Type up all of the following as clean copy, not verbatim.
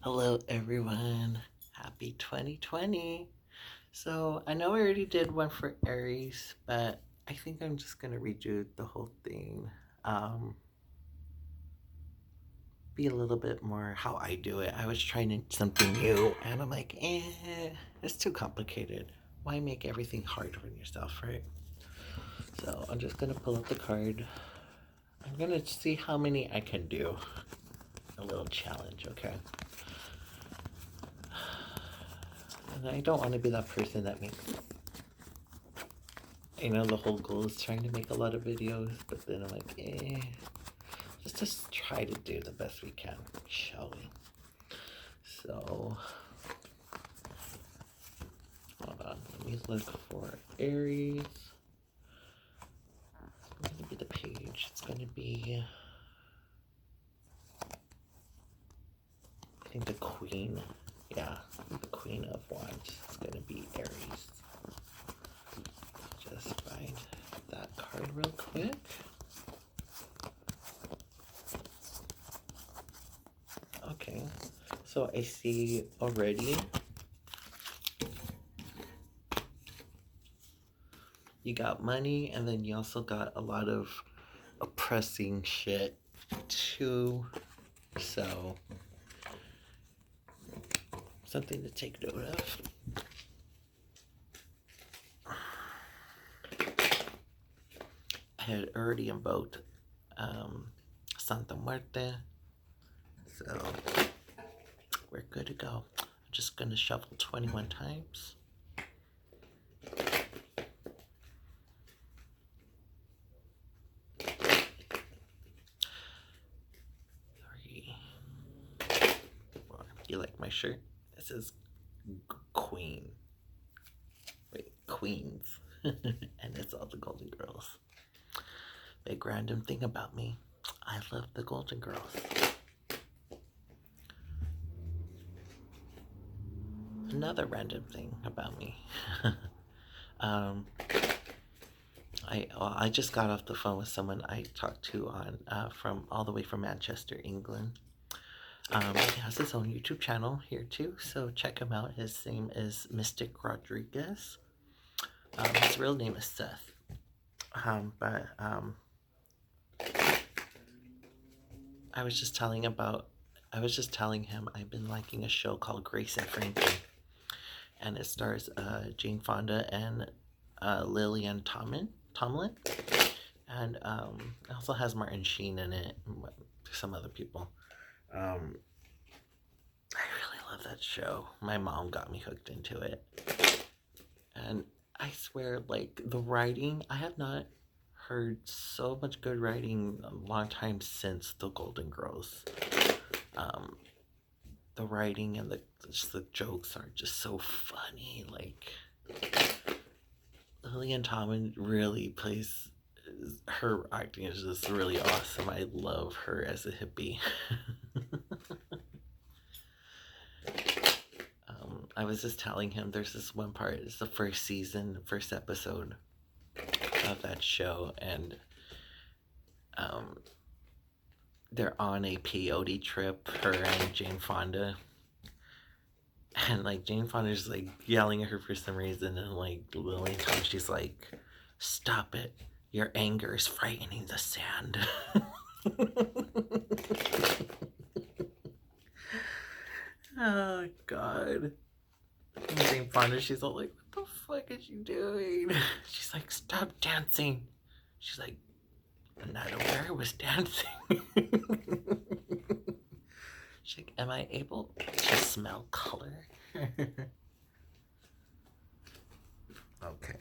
Hello, everyone. Happy 2020. So, I know I already did one for Aries, but I think I'm just going to redo the whole thing. Be a little bit more how I do it. I was trying something new, and I'm like, it's too complicated. Why make everything hard on yourself, right? So, I'm just going to pull up the card. I'm going to see how many I can do. A little challenge, okay? And I don't want to be that person that makes, the whole goal is trying to make a lot of videos, but then I'm like, let's just try to do the best we can, shall we? So, hold on, let me look for Aries. It's going to be the page. It's going to be, I think the Queen. Yeah, the Queen of Wands. It's going to be Aries. Just find that card real quick. Okay, so I see already you got money, and then you also got a lot of oppressing shit too. So, something to take note of. I had already invoked Santa Muerte, so we're good to go. I'm just gonna shuffle 21 times. 3, 4. You like my shirt? This is Queen. Wait, Queens. And it's all the Golden Girls. Big random thing about me, I love the Golden Girls. Another random thing about me. I just got off the phone with someone I talked to on from all the way from Manchester, England. He has his own YouTube channel here too, so check him out. His name is Mystic Rodriguez. His real name is Seth. But I was just telling him I've been liking a show called Grace and Frankie, and it stars Jane Fonda and Lillian Tomlin, and it also has Martin Sheen in it, and some other people. I really love that show. My mom got me hooked into it, and I swear, like, the writing, I have not heard so much good writing a long time since The Golden Girls. The writing and the jokes are just so funny. Like, Lillian Tomlin really plays, her acting is just really awesome. I love her as a hippie. I was just telling him there's this one part, it's the first episode of that show, and they're on a peyote trip, her and Jane Fonda, and like Jane Fonda's like yelling at her for some reason, and like Lillian Tomlin, she's like, "Stop it! Your anger is frightening the sand." Oh God. And Jane Fonda, she's all like, "What the fuck is you doing?" She's like, "Stop dancing." She's like, "I'm not aware I was dancing." She's like, "Am I able to smell color?" Okay.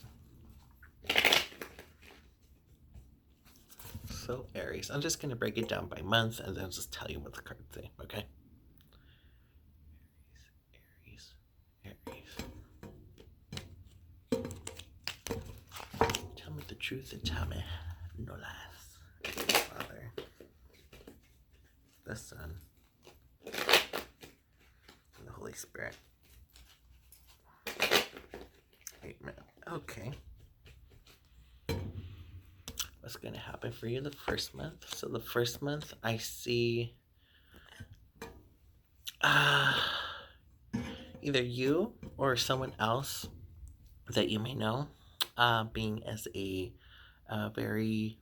So, Aries. I'm just going to break it down by months and then just tell you what the cards say, okay? Aries. Tell me the truth and tell me no lies. Father, the Son, and the Holy Spirit. Amen. Okay. What's going to happen for you the first month? So the first month, I see either you or someone else that you may know, being as a very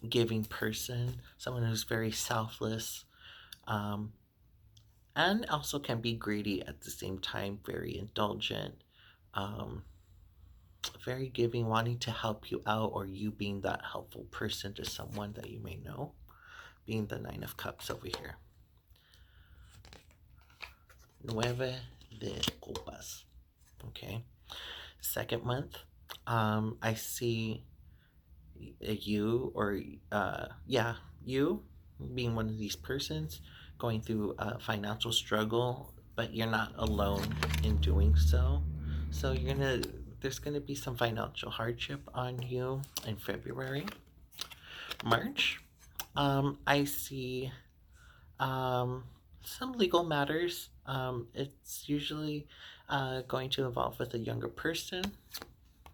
giving person, someone who's very selfless, um, and also can be greedy at the same time, very indulgent, um, very giving, wanting to help you out, or you being that helpful person to someone that you may know, being the Nine of Cups over here. Nueve de Copas. Okay. Second month, I see you, or you being one of these persons going through a financial struggle, but you're not alone in doing so. So there's gonna be some financial hardship on you in February. March, I see some legal matters. It's usually going to involve with a younger person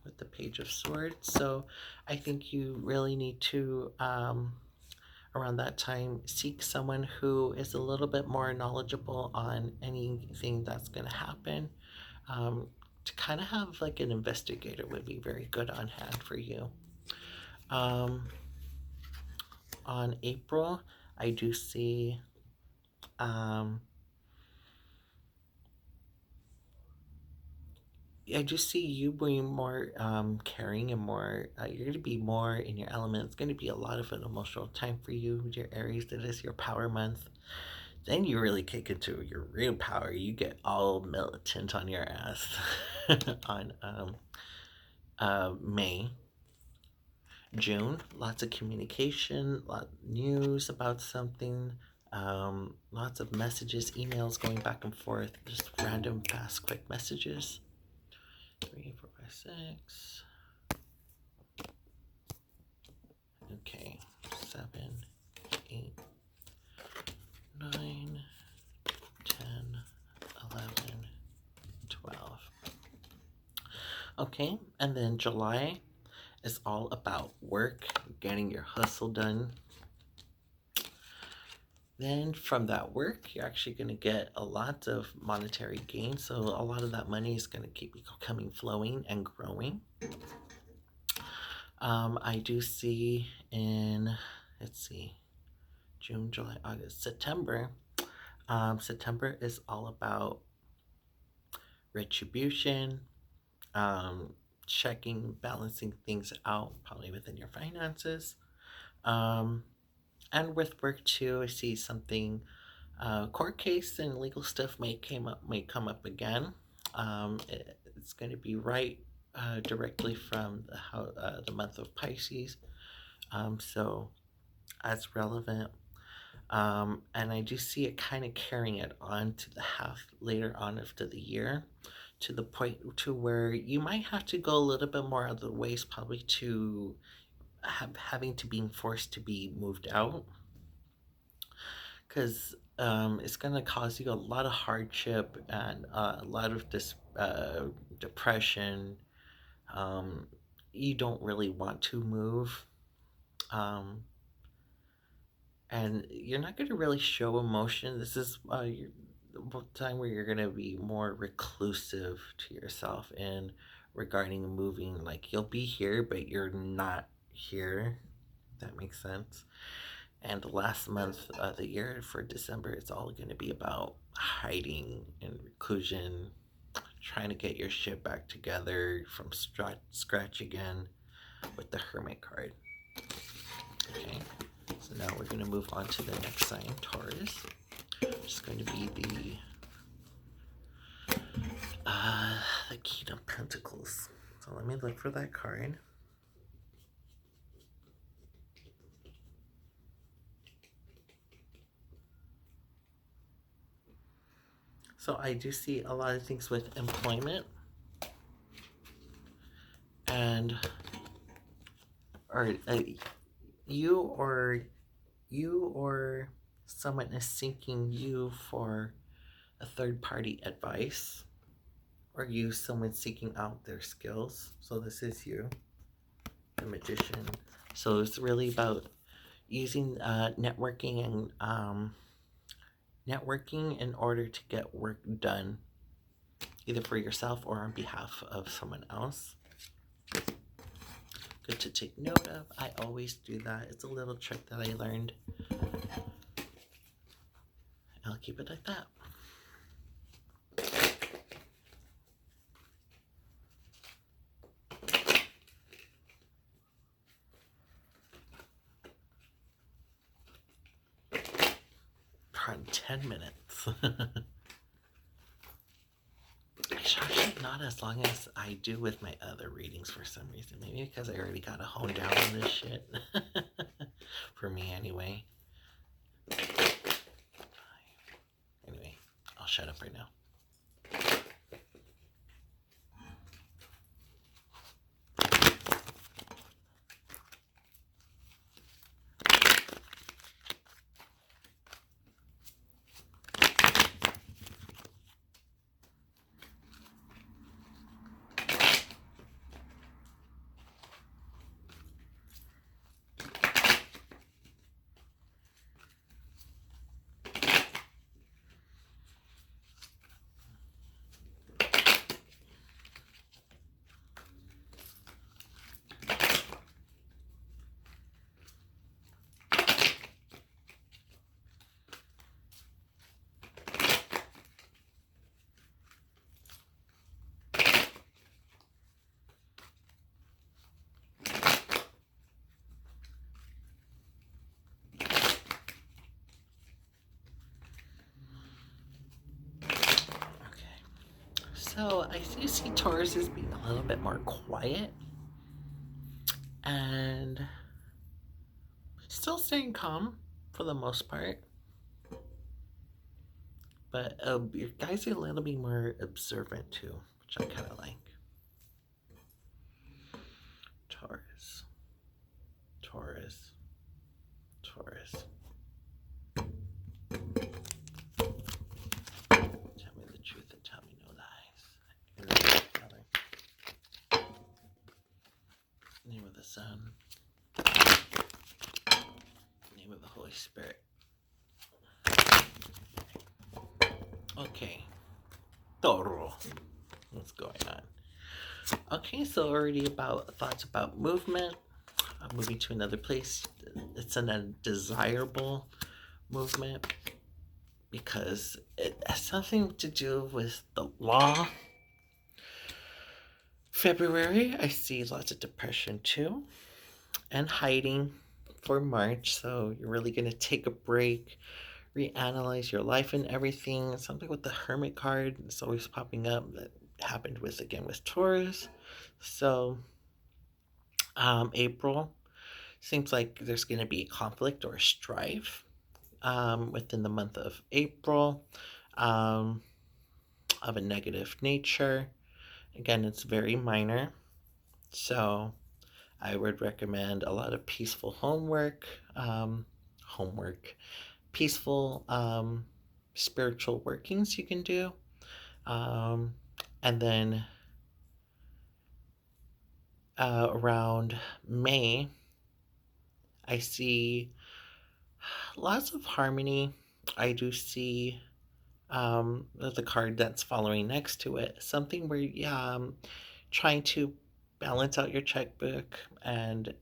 with the Page of Swords. So I think you really need to, around that time, seek someone who is a little bit more knowledgeable on anything that's going to happen. To kind of have like an investigator would be very good on hand for you. Um, on April, I do see um, I just see you being more caring and more. You're going to be more in your element. It's going to be a lot of an emotional time for you, your Aries. It is your power month. Then you really kick into your real power. You get all militant on your ass on May. June, lots of communication, lot of news about something, lots of messages, emails going back and forth, just random, fast, quick messages. 3, 4, 5, 6. Okay, 7, 8, 9, 10, 11, 12. Okay, and then July is all about work, getting your hustle done. Then from that work, you're actually going to get a lot of monetary gain. So a lot of that money is going to keep coming, flowing, and growing. I do see let's see, June, July, August, September. September is all about retribution, checking, balancing things out, probably within your finances. And with work too, I see something, court case and legal stuff may come up again. It's going to be right directly from the month of Pisces, so that's relevant. And I do see it kind of carrying it on to the half later on after the year, to the point to where you might have to go a little bit more out of the ways, probably to having to being forced to be moved out, because it's going to cause you a lot of hardship and a lot of depression. You don't really want to move. And you're not going to really show emotion. This is the time where you're going to be more reclusive to yourself and regarding moving. Like, you'll be here, but you're not here. If that makes sense. And the last month of the year for December, it's all going to be about hiding and reclusion, trying to get your shit back together from scratch again with the Hermit card. Okay, so now we're going to move on to the next sign, Taurus. It's going to be the King of Pentacles. So let me look for that card. So I do see a lot of things with employment and you or someone is seeking you for a third party advice, or someone seeking out their skills. So this is you, the Magician. So it's really about using networking and networking in order to get work done either for yourself or on behalf of someone else. Good to take note of. I always do that. It's a little trick that I learned. I'll keep it like that. On 10 minutes. Actually, not as long as I do with my other readings for some reason. Maybe because I already got to hone down on this shit. For me, anyway. Anyway, I'll shut up right now. So I do see Taurus as being a little bit more quiet and still staying calm for the most part. But your guys are a little bit more observant too, which I kind of like. Taurus. Taurus. Taurus. Tell me the truth and tell me no lies. Name of the Son. Name of the Holy Spirit. Okay. Toro. What's going on? Okay, so already about thoughts about movement. Moving to another place. It's an undesirable movement because it has something to do with the law. February, I see lots of depression too, and hiding for March. So you're really going to take a break, reanalyze your life and everything. Something with the Hermit card is always popping up that happened with Taurus. So April seems like there's going to be conflict or strife within the month of April of a negative nature. Again, it's very minor. So I would recommend a lot of peaceful homework, peaceful spiritual workings you can do. And then around May, I see lots of harmony. I do see the card that's following next to it, something where trying to balance out your checkbook and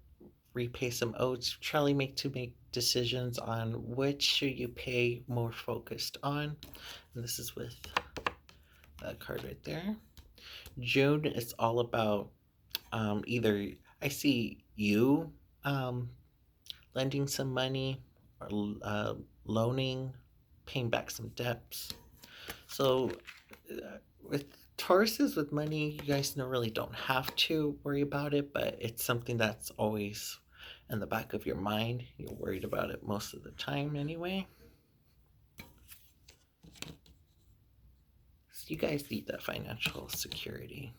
repay some owes, trying to make decisions on which should you pay more focused on. And this is with that card right there. June is all about either I see you lending some money or loaning, paying back some debts. So with Tauruses with money, you guys don't have to worry about it, but it's something that's always in the back of your mind. You're worried about it most of the time anyway. So you guys need that financial security.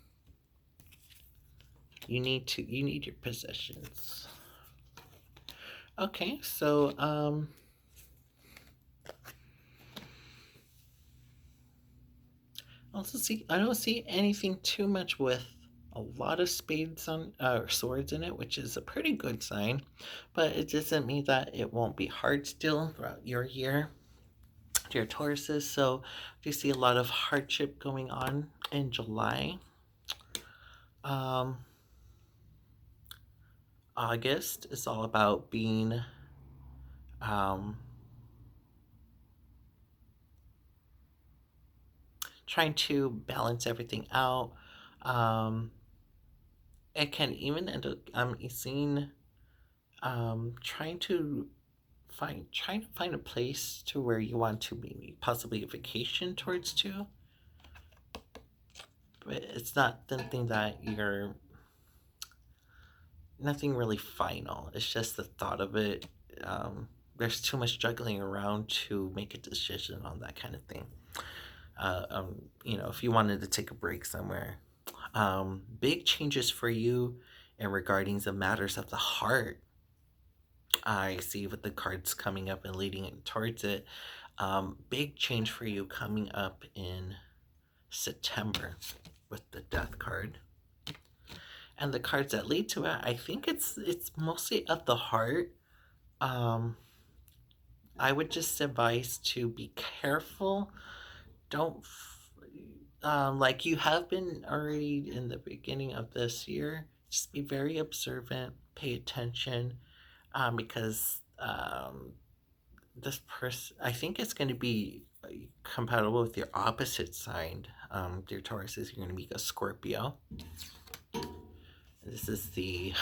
You need your possessions. Okay, so I don't see anything too much with a lot of spades on swords in it, which is a pretty good sign, but it doesn't mean that it won't be hard still throughout your year. dear Tauruses. So you see a lot of hardship going on in July. Um, August is all about being trying to balance everything out. It can even end up seeing trying to find a place to where you want to maybe possibly a vacation towards to, but it's not something that you're nothing really final. It's just the thought of it. There's too much juggling around to make a decision on that kind of thing. If you wanted to take a break somewhere, big changes for you in regarding the matters of the heart. I see with the cards coming up and leading towards it. Big change for you coming up in September with the Death card. And the cards that lead to it, I think it's mostly of the heart. I would just advise to be careful. Don't like you have been already in the beginning of this year. Just be very observant, pay attention, because this person, I think it's going to be compatible with your opposite sign. Dear Taurus, is you're going to be a Scorpio. This is the,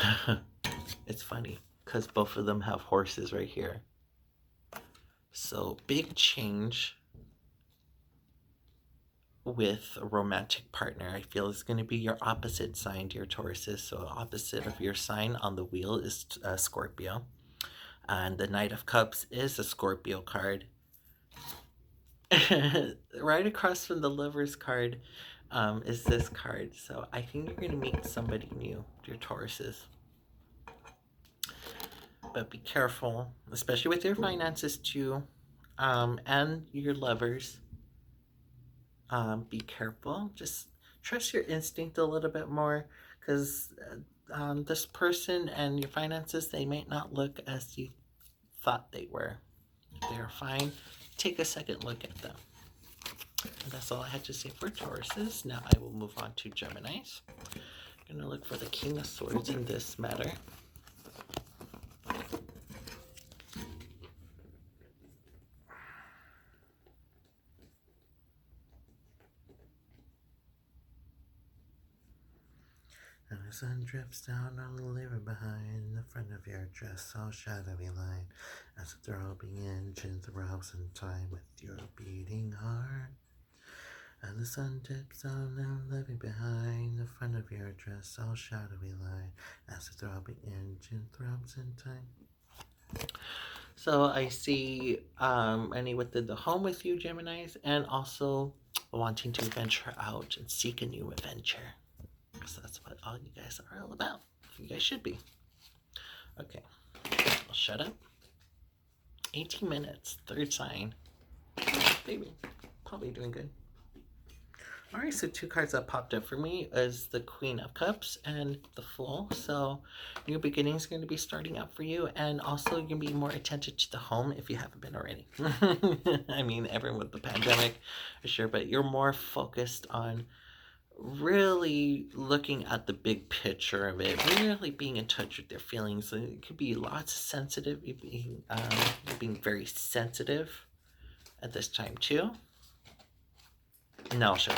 it's funny because both of them have horses right here. So big change with a romantic partner. I feel it's going to be your opposite sign, dear Tauruses. So opposite of your sign on the wheel is Scorpio. And the Knight of Cups is a Scorpio card. Right across from the Lover's card is this card. So I think you're going to meet somebody new, dear Tauruses. But be careful, especially with your finances too, and your lovers. Be careful. Just trust your instinct a little bit more, because this person and your finances, they might not look as you thought they were. They're fine. Take a second look at them. And that's all I had to say for Tauruses. Now I will move on to Geminis. I'm going to look for the King of Swords in this matter. And the sun drips down on the river behind the front of your dress, all shadowy line, as the throbbing engine throbs in time with your beating heart. And the sun dips down and leaving behind the front of your dress, all shadowy line, as the throbbing engine throbs in time. So I see any within the home with you, Geminis, and also wanting to venture out and seek a new adventure. So that's what all you guys are all about. You guys should be. Okay, I'll shut up. 18 minutes, third sign. Baby, probably doing good. Alright, so two cards that popped up for me is the Queen of Cups and the Fool. So new beginnings are going to be starting out for you, and also you're going to be more attentive to the home if you haven't been already. I mean, everyone with the pandemic, for sure, but you're more focused on really looking at the big picture of it, really being in touch with their feelings. It could be lots of sensitive, being very sensitive at this time too. No, sure.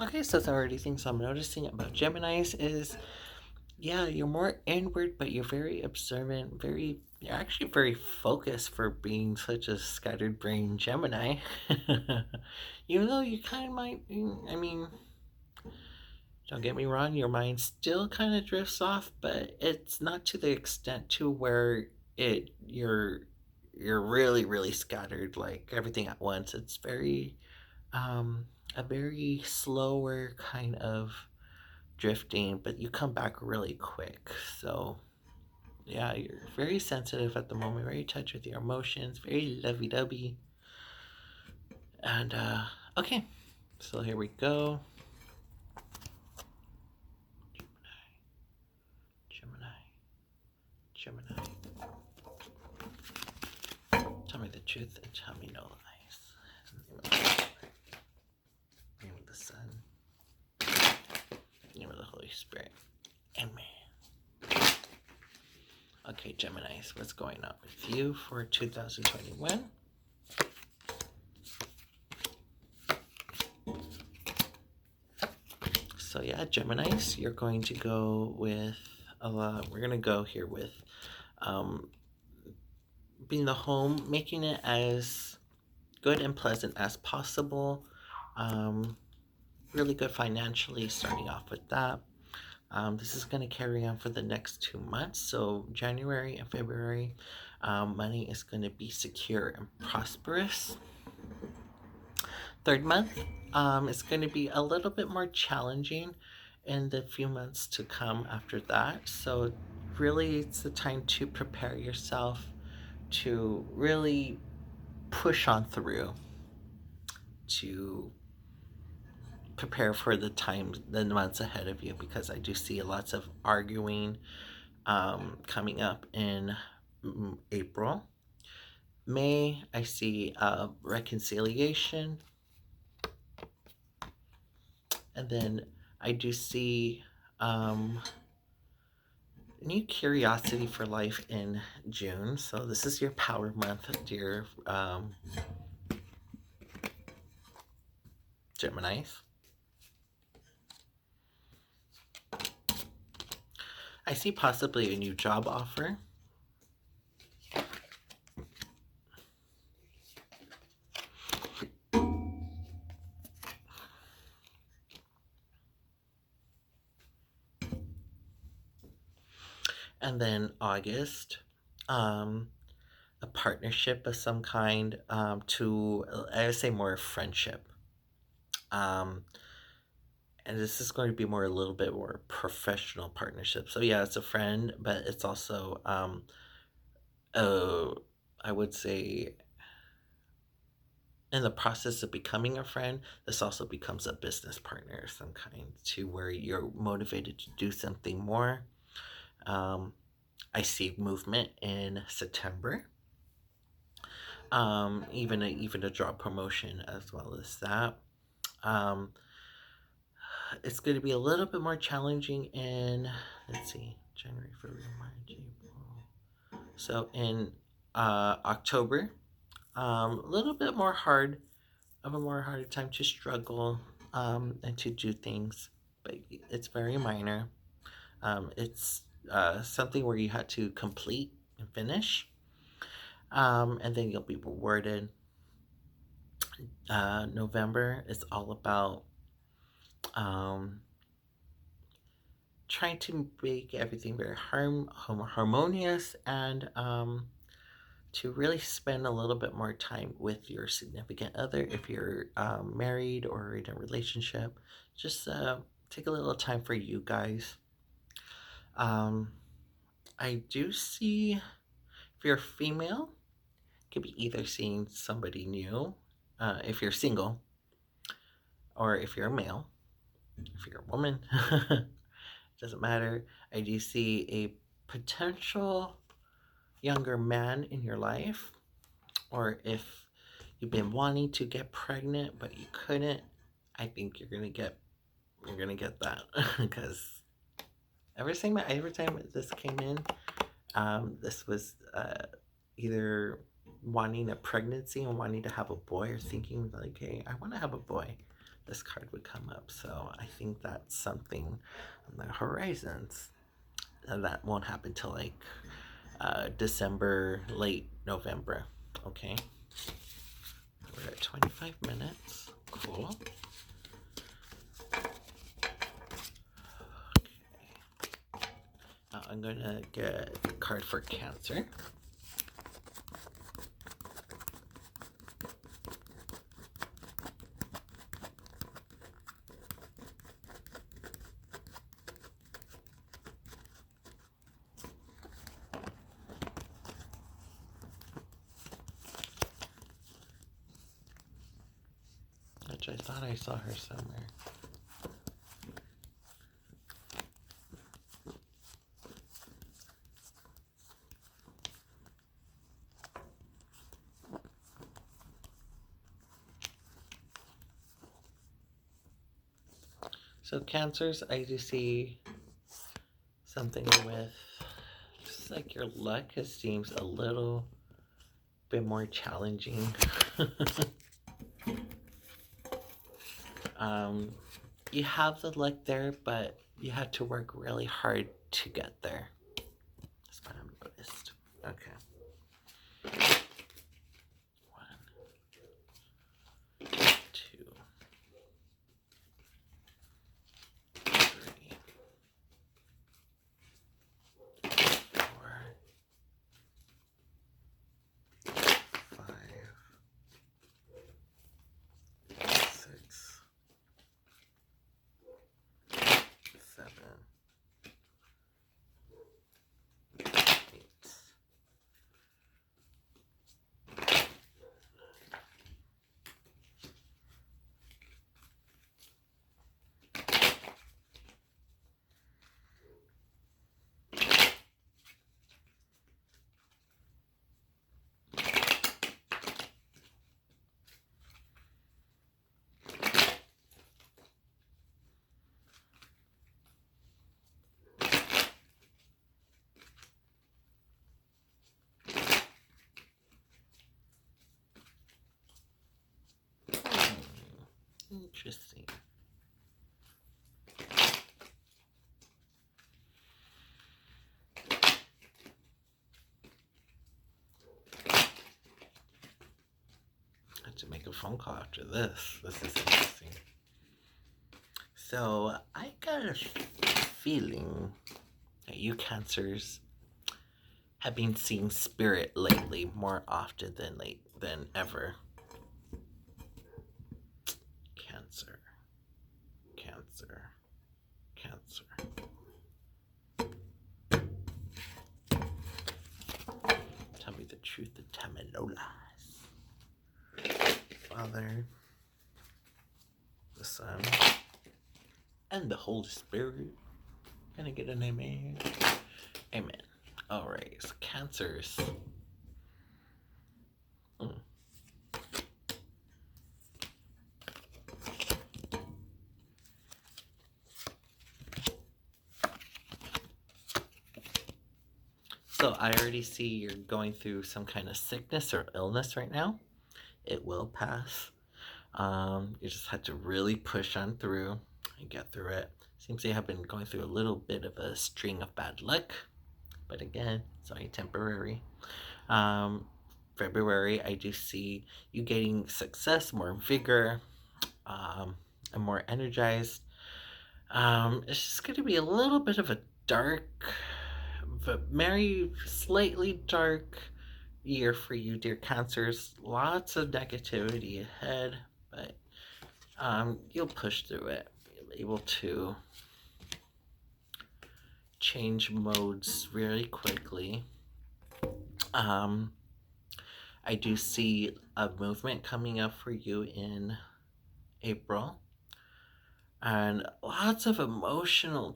Okay, so the already things I'm noticing about Geminis is, yeah, you're more inward, but you're very observant, you're actually very focused for being such a scattered brain Gemini. Even though you kind of might, I mean, don't get me wrong, your mind still kind of drifts off, but it's not to the extent to where you're really really scattered like everything at once. It's very a very slower kind of drifting, but you come back really quick. So yeah, you're very sensitive at the moment, very in touch with your emotions, very lovey-dovey. And okay, so here we go. Gemini, Gemini. Tell me the truth and tell me no lies. Name of the Son, name of the Holy Spirit. Amen. Okay, Geminis, what's going on with you for 2021? So yeah, Geminis, you're going to go with a lot. We're gonna go here with being the home, making it as good and pleasant as possible. Really good financially, starting off with that. This is going to carry on for the next 2 months. So January and February, money is going to be secure and prosperous. Third month, it's going to be a little bit more challenging in the few months to come after that. So really, it's the time to prepare yourself to really push on through, to prepare for the months ahead of you, because I do see lots of arguing coming up in April. May, I see reconciliation. And then I do see new curiosity for life in June. So this is your power month, dear Geminis. I see possibly a new job offer. And then August, a partnership of some kind, to, I would say, more a friendship. Um, and this is going to be more a little bit more professional partnership. So yeah, it's a friend, but it's also, I would say, in the process of becoming a friend, this also becomes a business partner of some kind, to where you're motivated to do something more. I see movement in September. Even a job promotion as well as that. Um, it's going to be a little bit more challenging in, let's see, January, February, March, April. So in October, a little bit more hard, of a more harder time to struggle and to do things, but it's very minor. It's something where you had to complete and finish, and then you'll be rewarded. November is all about um, trying to make everything very harmonious, and to really spend a little bit more time with your significant other if you're married or in a relationship. Just take a little time for you guys. Um, I do see, if you're female, could be either seeing somebody new, if you're single, or if you're a male, if you're a woman. Doesn't matter. I do see a potential younger man in your life, or if you've been wanting to get pregnant but you couldn't, I think you're gonna get that. Because every time this came in, this was either wanting a pregnancy and wanting to have a boy, or thinking like, hey, I want to have a boy. this card would come up. So I think that's something on the horizons. And that won't happen till like December, late November. Okay. We're at 25 minutes. Cool. Okay. Now I'm going to get a card for Cancer. Which I thought I saw her somewhere. So Cancers, I do see something with just like your luck seems a little bit more challenging. You have the luck there, but you had to work really hard to get there. That's what I've noticed. Okay. 1, 2, 3, 4, 5, 6, 7, 8. Interesting. I have to make a phone call after this. This is interesting. So I got a feeling that you Cancers have been seeing spirit lately more often than ever. Cancer. Cancer. Cancer. Tell me the truth and tell me no lies. Father, the Son, and the Holy Spirit. Can I get an amen? Amen. Alright, so Cancers. So I already see you're going through some kind of sickness or illness right now. It will pass. You just had to really push on through and get through it. Seems you have been going through a little bit of a string of bad luck, but again, it's only temporary. February, I do see you gaining success, more vigor, and more energized. It's just going to be a little bit of a dark, but very slightly dark year for you, dear Cancers. Lots of negativity ahead, but you'll push through it. You'll be able to change modes really quickly. I do see a movement coming up for you in April. And lots of emotional,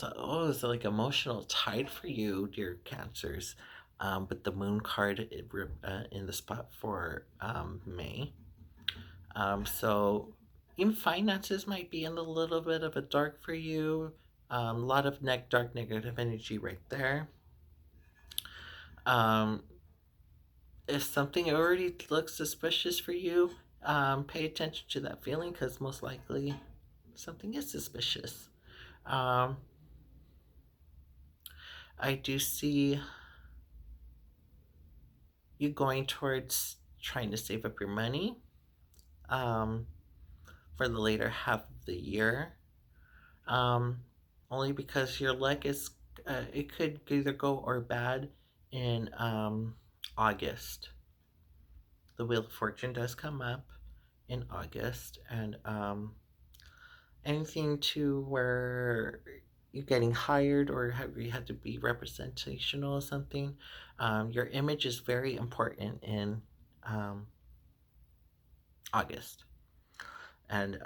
it's like emotional tide for you, dear Cancers. But the moon card in the spot for May. So even finances might be in a little bit of a dark for you. A lot of dark negative energy right there. If something already looks suspicious for you, pay attention to that feeling, because most likely something is suspicious. Um, I do see you going towards trying to save up your money um, for the later half of the year. Um, Only because your luck is, it could either go or bad in August. The Wheel of Fortune does come up in August, and anything to where you're getting hired or have you had to be representational or something, your image is very important in um, August. And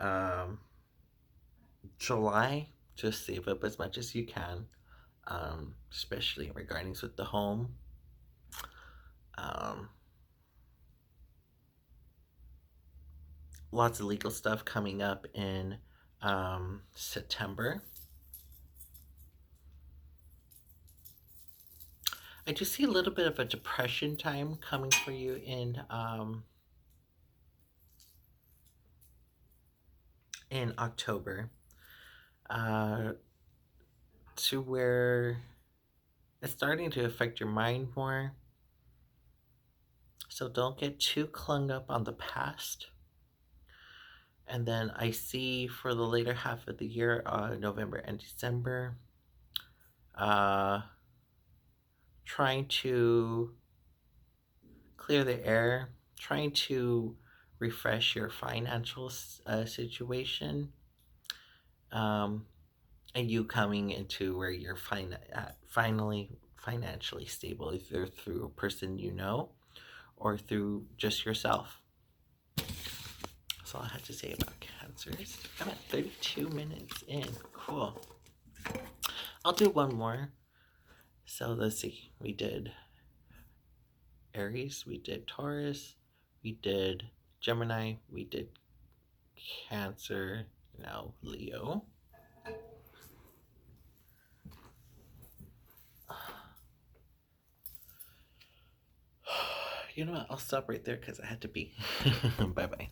July, just save up as much as you can, especially in regardings with the home. Um, Lots of legal stuff coming up in September. I do see a little bit of a depression time coming for you in October, uh, to where it's starting to affect your mind more. So don't get too clung up on the past. And then I see for the later half of the year, November and December, uh, trying to clear the air, trying to refresh your financial situation, um, and you coming into where you're finally financially stable, either through a person you know or through just yourself. That's all I had to say about cancers. I'm at 32 minutes in. Cool. I'll do one more. So let's see. We did Aries, we did Taurus, we did Gemini, we did Cancer, now Leo. You know what? I'll stop right there because I had to pee. Bye bye.